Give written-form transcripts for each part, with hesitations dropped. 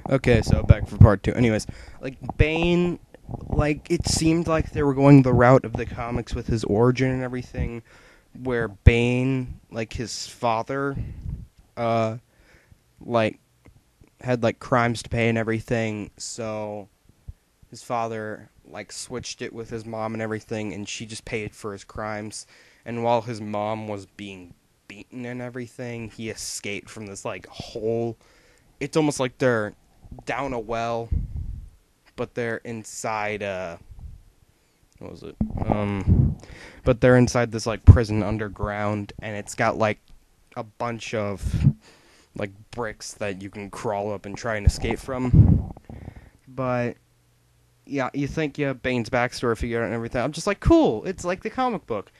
Okay, so back for part two. Anyways, like Bane, like it seemed like they were going the route of the comics with his origin and everything, where Bane, like his father, uh, like had like crimes to pay and everything, so his father like switched it with his mom and everything, and she just paid for his crimes. And while his mom was being beaten and everything, he escaped from this like hole. It's almost like they're down a well, but they're inside what was it? But they're inside this like prison underground, and it's got like a bunch of like bricks that you can crawl up and try and escape from. But yeah, you think you have Bane's backstory figured out and everything. I'm just like, cool. It's like the comic book.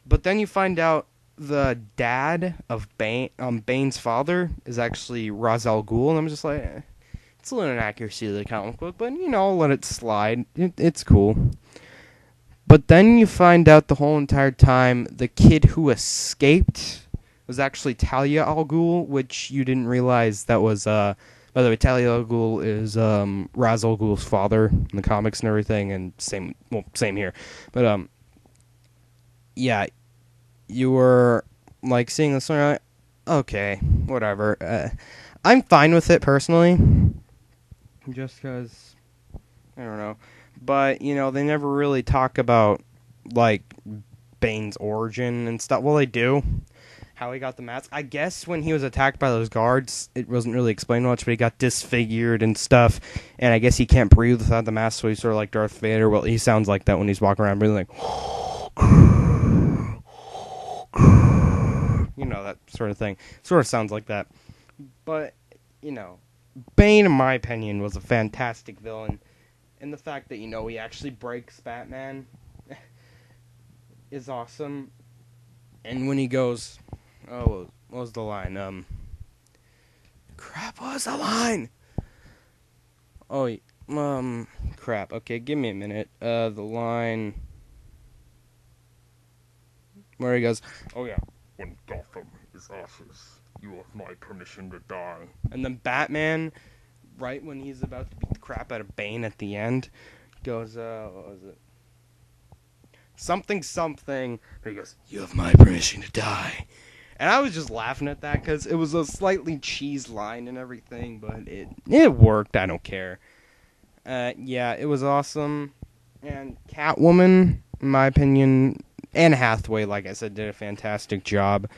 But then you find out the dad of Bane's father is actually Ra's al Ghul, and I'm just like, it's a little inaccuracy of the comic book, but I'll let it slide. It's cool. But then you find out the whole entire time the kid who escaped was actually Talia al Ghul, which you didn't realize that was, by the way, Talia al Ghul is Ra's al Ghul's father in the comics and everything, and same here. But, yeah, you were, like, seeing this one, you're like, okay, whatever. I'm fine with it, personally, just because, I don't know. But, they never really talk about, like, Bane's origin and stuff. Well, they do. How he got the mask. I guess when he was attacked by those guards, it wasn't really explained much, but he got disfigured and stuff. And I guess he can't breathe without the mask, so he's sort of like Darth Vader. Well, he sounds like that when he's walking around, breathing like... that sort of thing. Sort of sounds like that. But, Bane, in my opinion, was a fantastic villain. And the fact that, he actually breaks Batman is awesome. And when he goes... Oh, what was the line? Crap, what was the line? Oh, crap. Okay, give me a minute. The line... Where he goes, oh yeah, when Gotham is ashes, you have my permission to die. And then Batman, right when he's about to beat the crap out of Bane at the end, goes, what was it? Something. And he goes, you have my permission to die. And I was just laughing at that because it was a slightly cheesed line and everything, but it worked. I don't care. Yeah, it was awesome. And Catwoman, in my opinion, Anne Hathaway, like I said, did a fantastic job.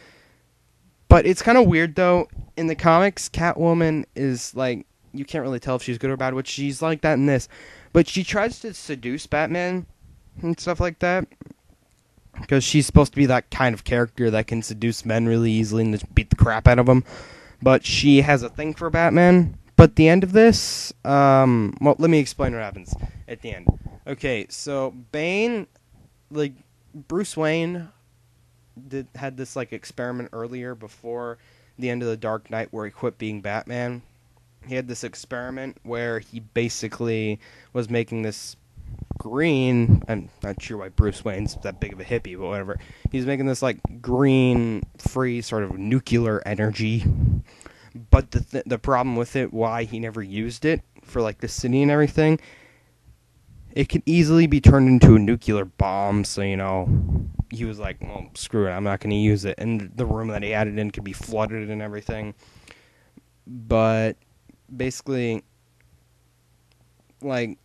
But it's kind of weird, though. In the comics, Catwoman is, like, you can't really tell if she's good or bad, which she's like that in this. But she tries to seduce Batman and stuff like that. Because she's supposed to be that kind of character that can seduce men really easily and just beat the crap out of them. But she has a thing for Batman. But at the end of this, well, let me explain what happens at the end. Okay, so Bane, like, Bruce Wayne had this, like, experiment earlier before the end of The Dark Knight where he quit being Batman. He had this experiment where he basically was making this green... I'm not sure why Bruce Wayne's that big of a hippie, but whatever. He's making this, like, green-free sort of nuclear energy. But the problem with it, why he never used it for, like, the city and everything... It could easily be turned into a nuclear bomb, so, he was like, well, screw it, I'm not going to use it. And the room that he had it in could be flooded and everything. But, basically, like,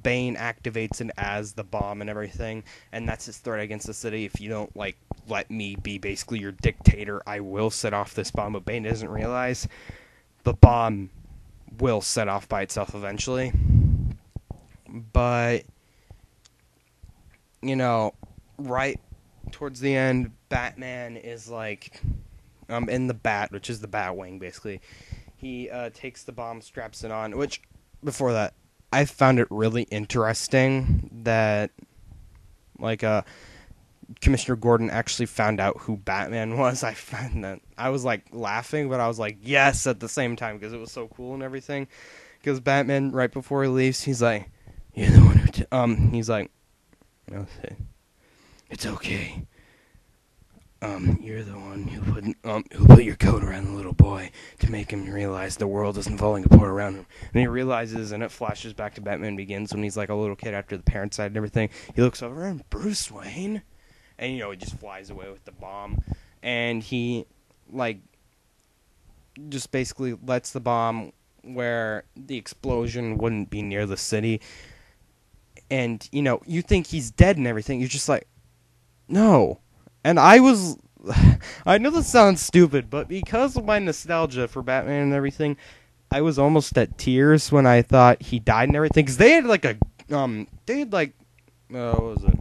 Bane activates it as the bomb and everything, and that's his threat against the city. If you don't, like, let me be basically your dictator, I will set off this bomb. But Bane doesn't realize the bomb will set off by itself eventually. But, right towards the end, Batman is, like, in the Bat, which is the Batwing, basically. He takes the bomb, straps it on, which, before that, I found it really interesting that, like, Commissioner Gordon actually found out who Batman was. I found that, I was, like, laughing, but I was like, yes, at the same time, because it was so cool and everything. Because Batman, right before he leaves, he's like, you're the one who... he's like... It's okay. you're the one who put your coat around the little boy to make him realize the world isn't falling apart around him. And he realizes, and it flashes back to Batman Begins when he's like a little kid after the parents died and everything. He looks over and Bruce Wayne, and he just flies away with the bomb, and he like just basically lets the bomb where the explosion wouldn't be near the city. And you think he's dead and everything. You're just like, no. And I know this sounds stupid, but because of my nostalgia for Batman and everything, I was almost at tears when I thought he died and everything. Because what was it?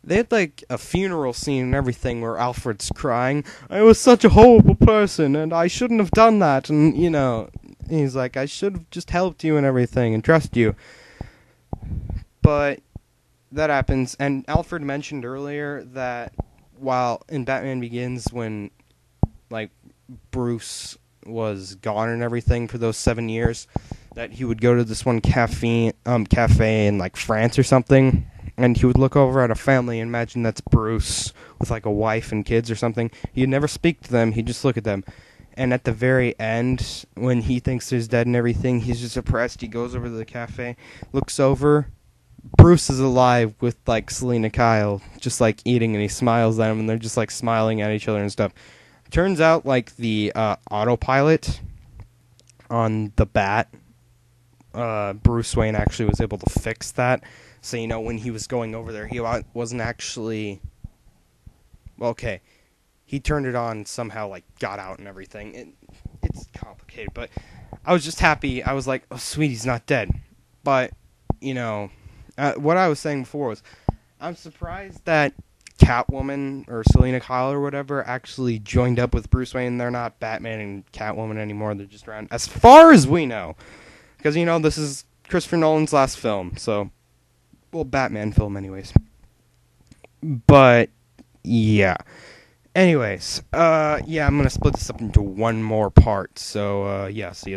They had like a funeral scene and everything where Alfred's crying. I was such a horrible person, and I shouldn't have done that. And he's like, I should have just helped you and everything and trust you. But that happens, and Alfred mentioned earlier that while in Batman Begins, when like Bruce was gone and everything for those 7 years, that he would go to this one cafe in like France or something, and he would look over at a family and imagine that's Bruce with like a wife and kids or something. He'd never speak to them, he'd just look at them. And at the very end, when he thinks he's dead and everything, he's just depressed. He goes over to the cafe, looks over. Bruce is alive with like Selina Kyle, just like eating, and he smiles at him, and they're just like smiling at each other and stuff. Turns out like the autopilot on the Bat, Bruce Wayne actually was able to fix that. So when he was going over there, he wasn't actually. Well, okay, he turned it on somehow, like got out and everything. It's complicated, but I was just happy. I was like, oh sweet, he's not dead. But what I was saying before was, I'm surprised that Catwoman or Selina Kyle or whatever actually joined up with Bruce Wayne. They're not Batman and Catwoman anymore. They're just around, as far as we know. Because, this is Christopher Nolan's last film. So, well, Batman film anyways. But, yeah. Anyways, I'm going to split this up into one more part. So, yeah, see you then.